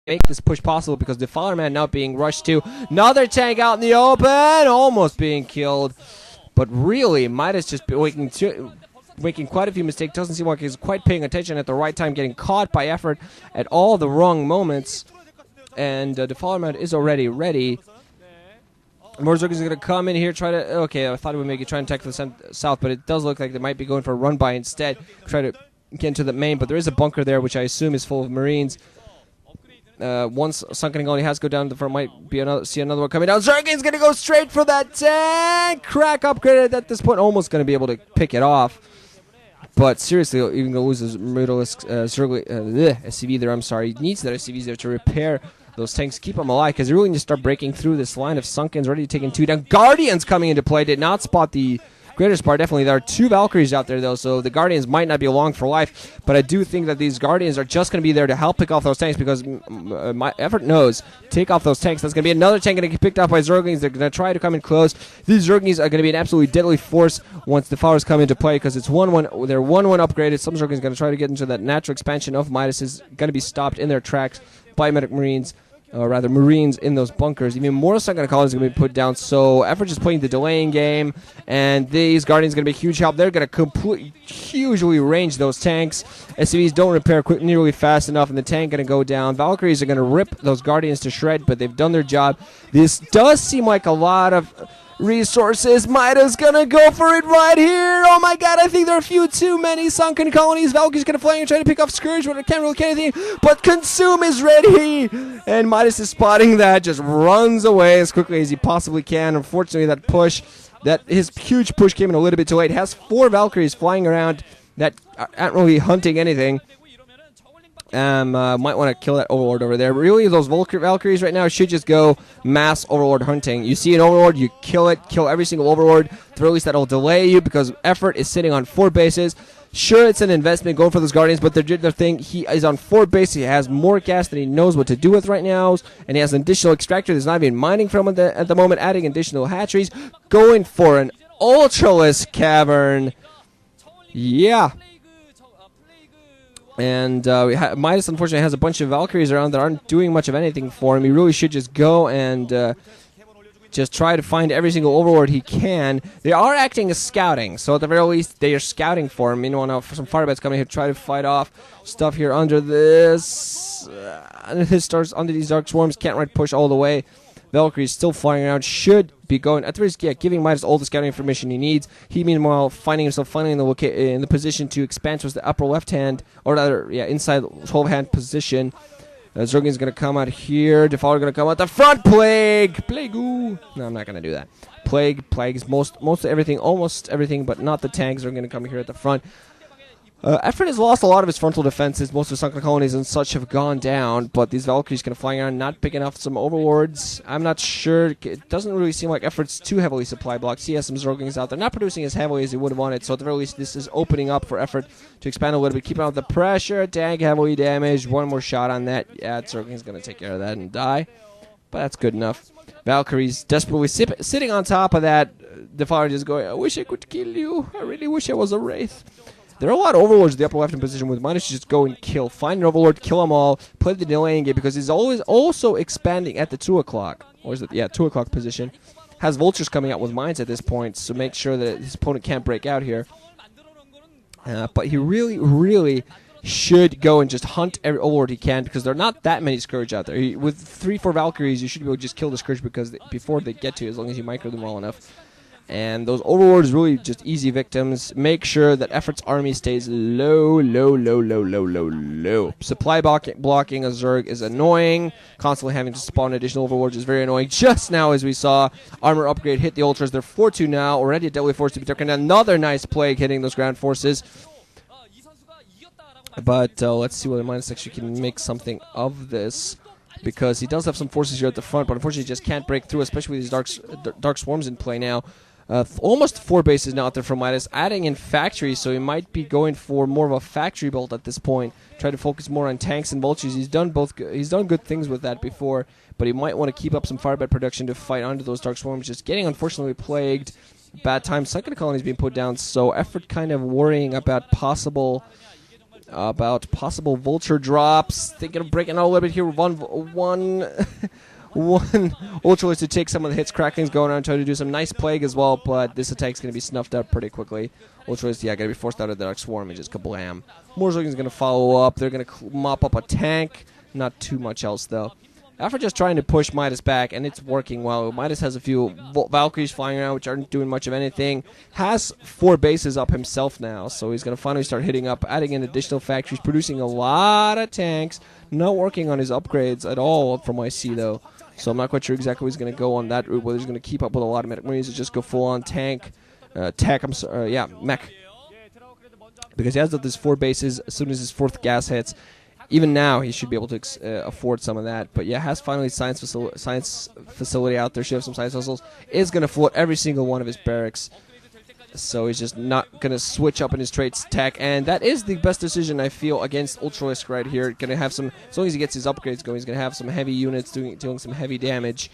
make this push possible because the Defiler Man now being rushed to. Another tank out in the open, almost being killed. But really, Midas just making quite a few mistakes. Doesn't seem like he's quite paying attention at the right time, getting caught by effort at all the wrong moments. And the Defiler Man is already ready. Morzuk is going to come in here, try to... Okay, I thought it would make it try and attack the south, but it does look like they might be going for a run-by instead. Try to get into the main, but there is a bunker there, which I assume is full of Marines. Once Sunken Colony has to go down to the front, might be another one coming down. Zergin's going to go straight for that tank! Crack upgraded at this point, almost going to be able to pick it off. But seriously, even going to lose his Mutalisk SCV there, I'm sorry. He needs that SCVs there to repair those tanks, keep them alive, because they really need to start breaking through this line of Sunkens, ready to take in 2 down. Guardians coming into play, did not spot the greater spar. Definitely, there are 2 Valkyries out there, though, so the Guardians might not be along for life, but I do think that these Guardians are just going to be there to help pick off those tanks, because my effort knows, take off those tanks. That's going to be another tank going to get picked off by Zerglings. They're going to try to come in close. These Zerglings are going to be an absolutely deadly force once the Defilers come into play, because it's 1-1. They're 1-1 upgraded. Some Zerglings are going to try to get into that natural expansion of Midas, is going to be stopped in their tracks by Medic Marines. Or rather, Marines in those bunkers. Even more Sunken Colonies are going to be put down. So, Effort is playing the delaying game, and these Guardians are going to be a huge help. They're going to hugely range those tanks. SCVs don't repair nearly fast enough, and the tank going to go down. Valkyries are going to rip those Guardians to shred, but they've done their job. This does seem like a lot of resources. Midas gonna go for it right here. Oh my god, I think there are a few too many Sunken Colonies. Valkyrie's gonna fly and try to pick off Scourge, but it can't really get anything. But Consume is ready, and Midas is spotting that, just runs away as quickly as he possibly can. Unfortunately, his huge push came in a little bit too late. Has 4 Valkyries flying around that aren't really hunting anything. Might want to kill that Overlord over there. Really, those Valkyries right now should just go mass Overlord hunting. You see an Overlord, you kill it, kill every single Overlord. At least that'll delay you, because Effort is sitting on 4 bases. Sure, it's an investment going for those Guardians, but the thing, he is on 4 bases. He has more gas than he knows what to do with right now, and he has an additional extractor. There's not even mining from him at the moment, adding additional hatcheries. Going for an Ultralisk Cavern. Yeah. And Midas, unfortunately, has a bunch of Valkyries around that aren't doing much of anything for him. He really should just go and just try to find every single Overlord he can. They are acting as scouting, so at the very least, they are scouting for him. Meanwhile, now some Firebats coming here to try to fight off stuff here under this. Under these Dark Swarms, can't right push all the way. Valkyrie still flying around, should be going at the risk, giving Midas all the scouting information he needs. He, meanwhile, finding himself finally in the position to expand towards the upper left hand, or rather, inside 12-hand position. Zergin's going to come out here. Defiler going to come out the front. Plague-oo. No, I'm not going to do that. Plagues most everything, almost everything, but not the tanks are going to come here at the front. Effort has lost a lot of his frontal defenses. Most of the Sunken Colonies and such have gone down, but these Valkyries kind of flying around, not picking up some Overlords. I'm not sure. It doesn't really seem like Effort's too heavily supply blocked. He has some Zerglings out there, not producing as heavily as he would have wanted, so at the very least, this is opening up for Effort to expand a little bit, keeping out the pressure. Tank heavily damaged. One more shot on that. Yeah, Zergling's going to take care of that and die, but that's good enough. Valkyries desperately sitting on top of that. Defiler just going, I wish I could kill you. I really wish I was a Wraith. There are a lot of Overlords in the upper left-hand position with Midas to just go and kill. Find an Overlord, kill them all, play the delaying game, because he's always also expanding at the 2 o'clock. Or is it? Yeah, 2 o'clock position. Has Vultures coming out with mines at this point, so make sure that his opponent can't break out here. But he really, really should go and just hunt every Overlord he can, because there are not that many Scourge out there. With 3-4 Valkyries, you should be able to just kill the Scourge before they get to you, as long as you micro them well enough. And those Overlords really just easy victims. Make sure that Effort's army stays low. Supply blocking a Zerg is annoying. Constantly having to spawn additional Overlords is very annoying. Just now, as we saw, armor upgrade hit the Ultras. They're 4-2 now. Already a deadly force to be taken. Another nice Plague hitting those ground forces. But let's see whether Midas actually can make something of this, because he does have some forces here at the front, but unfortunately he just can't break through, especially with these Dark Swarms in play now. Almost 4 bases now out there from Midas, adding in factories, so he might be going for more of a factory build at this point. Try to focus more on tanks and vultures. He's done good things with that before, but he might want to keep up some Firebat production to fight onto those Dark Swarms. Just getting unfortunately plagued. Bad time. Sunken Colonies being put down, so Effort kind of worrying about possible about possible vulture drops. Thinking of breaking out a little bit here. One Ultralist to take some of the hits. Crackling's going around trying to do some nice plague as well, but this attack's going to be snuffed out pretty quickly. Ultralist, yeah, going to be forced out of the Dark Swarm and just kablam. More Zerg's going to follow up. They're going to mop up a tank. Not too much else, though. After just trying to push Midas back, and it's working well. Midas has a few Valkyries flying around, which aren't doing much of anything. Has 4 bases up himself now, so he's going to finally start hitting up, adding in additional factories, producing a lot of tanks. Not working on his upgrades at all from what I see, though. So I'm not quite sure exactly where he's going to go on that route, whether he's going to keep up with a lot of medic marines or just go full-on mech. Because he has up his 4 bases as soon as his 4th gas hits. Even now, he should be able to afford some of that. But yeah, has finally science facility out there. Should have some science vessels. Is going to float every single one of his barracks. So he's just not going to switch up in his traits tech. And that is the best decision, I feel, against Ultralisk right here. Going to have some, as long as he gets his upgrades going, he's going to have some heavy units doing some heavy damage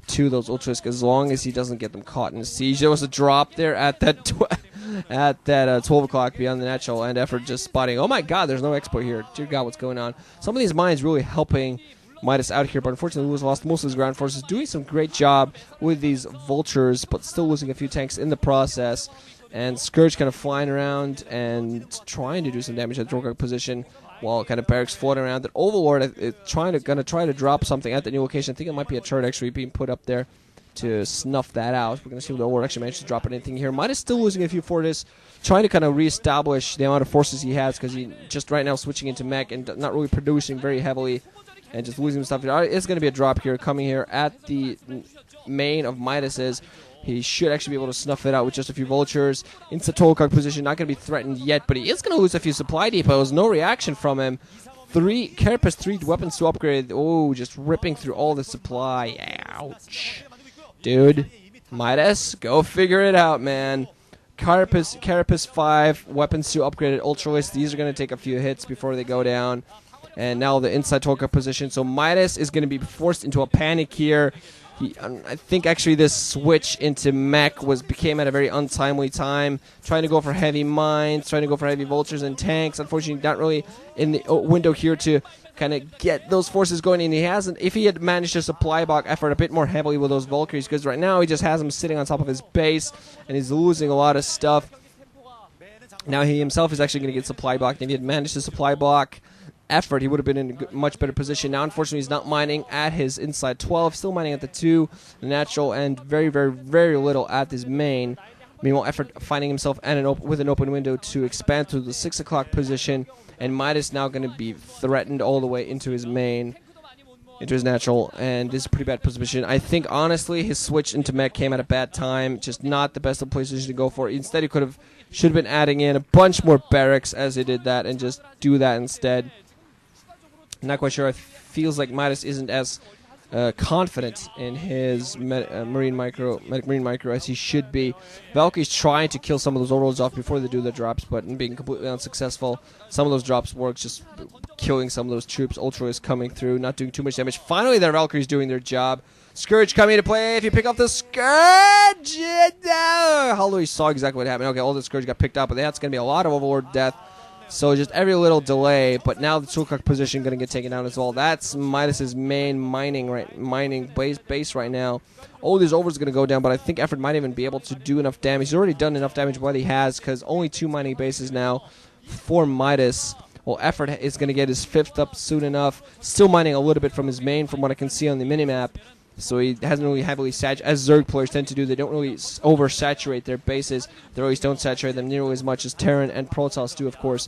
to those Ultralisk, as long as he doesn't get them caught in a siege. There was a drop there at that 12 o'clock beyond the natural end effort, just spotting. Oh my god, there's no expo here. Dear god, what's going on? Some of these mines really helping Midas out here, but unfortunately Lewis lost most of his ground forces, doing some great job with these vultures, but still losing a few tanks in the process. And Scourge kind of flying around and trying to do some damage at the Drogoth position, while kind of barracks floating around. That Overlord is going to try to drop something at the new location. I think it might be a turret actually being put up there to snuff that out. We're going to see if the Overlord actually manages to drop anything here. Midas still losing a few forces, trying to kind of reestablish the amount of forces he has, because he just right now switching into mech and not really producing very heavily and just losing stuff. It's going to be a drop here coming here at the main of Midas's. He should actually be able to snuff it out with just a few vultures. Into Tolkok position, not going to be threatened yet, but he is going to lose a few supply depots. No reaction from him. Carapace 3 weapons to upgrade. Oh, just ripping through all the supply. Ouch. Dude, Midas, go figure it out, man. Carapace 5 weapons to upgraded Ultralist. These are going to take a few hits before they go down. And now the inside Tolkok position. So Midas is going to be forced into a panic here. I think actually this switch into mech became at a very untimely time. Trying to go for heavy mines, trying to go for heavy vultures and tanks. Unfortunately, not really in the window here to kind of get those forces going. And he hasn't. If he had managed to supply block effort a bit more heavily with those Valkyries, because right now he just has them sitting on top of his base and he's losing a lot of stuff. Now he himself is actually going to get supply blocked. If he had managed to supply block effort, he would have been in a much better position. Now, unfortunately, he's not mining at his inside 12, still mining at the 2, the natural, and very, very, very little at his main. Meanwhile, effort finding himself with an open window to expand to the 6 o'clock position, and Midas now going to be threatened all the way into his main, into his natural, and this is a pretty bad position. I think, honestly, his switch into mech came at a bad time, just not the best of places to go for. Instead, he should have been adding in a bunch more barracks as he did that, and just do that instead. Not quite sure. It feels like Midas isn't as confident in his marine micro as he should be. Valkyrie's trying to kill some of those overlords off before they do the drops, but being completely unsuccessful. Some of those drops work, just killing some of those troops. Ultra is coming through, not doing too much damage. Finally, their Valkyrie's doing their job. Scourge coming into play. If you pick up the Scourge, Holloway saw exactly what happened. Okay, all the Scourge got picked up, but that's going to be a lot of overlord death. So just every little delay, but now the Tolkok position going to get taken down as well. That's Midas's main mining base right now. All these overs going to go down, but I think effort might even be able to do enough damage. He's already done enough damage what he has, because only 2 mining bases now for Midas. Well, effort is going to get his 5th up soon enough. Still mining a little bit from his main, from what I can see on the minimap. So he hasn't really heavily saturated, as Zerg players tend to do. They don't really oversaturate their bases. They always don't saturate them nearly as much as Terran and Protoss do, of course.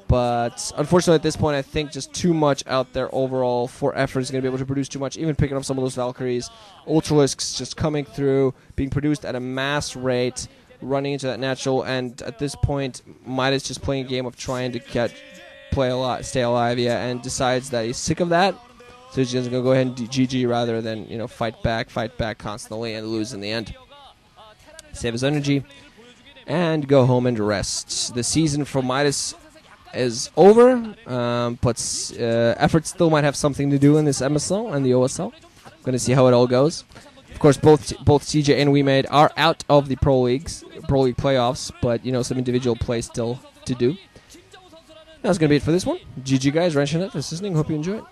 But unfortunately, at this point, I think just too much out there overall for effort is going to be able to produce too much, even picking up some of those Valkyries. Ultralisks just coming through, being produced at a mass rate, running into that natural. And at this point, Midas just playing a game of trying to stay alive, and decides that he's sick of that. So he's just going to go ahead and GG rather than, fight back constantly and lose in the end. Save his energy and go home and rest. The season for Midas is over, but effort still might have something to do in this MSL and the OSL. Going to see how it all goes. Of course, both CJ and WeMade are out of the Pro League playoffs, but some individual play still to do. That's going to be it for this one. GG guys, Ranchnet for listening. Hope you enjoy it.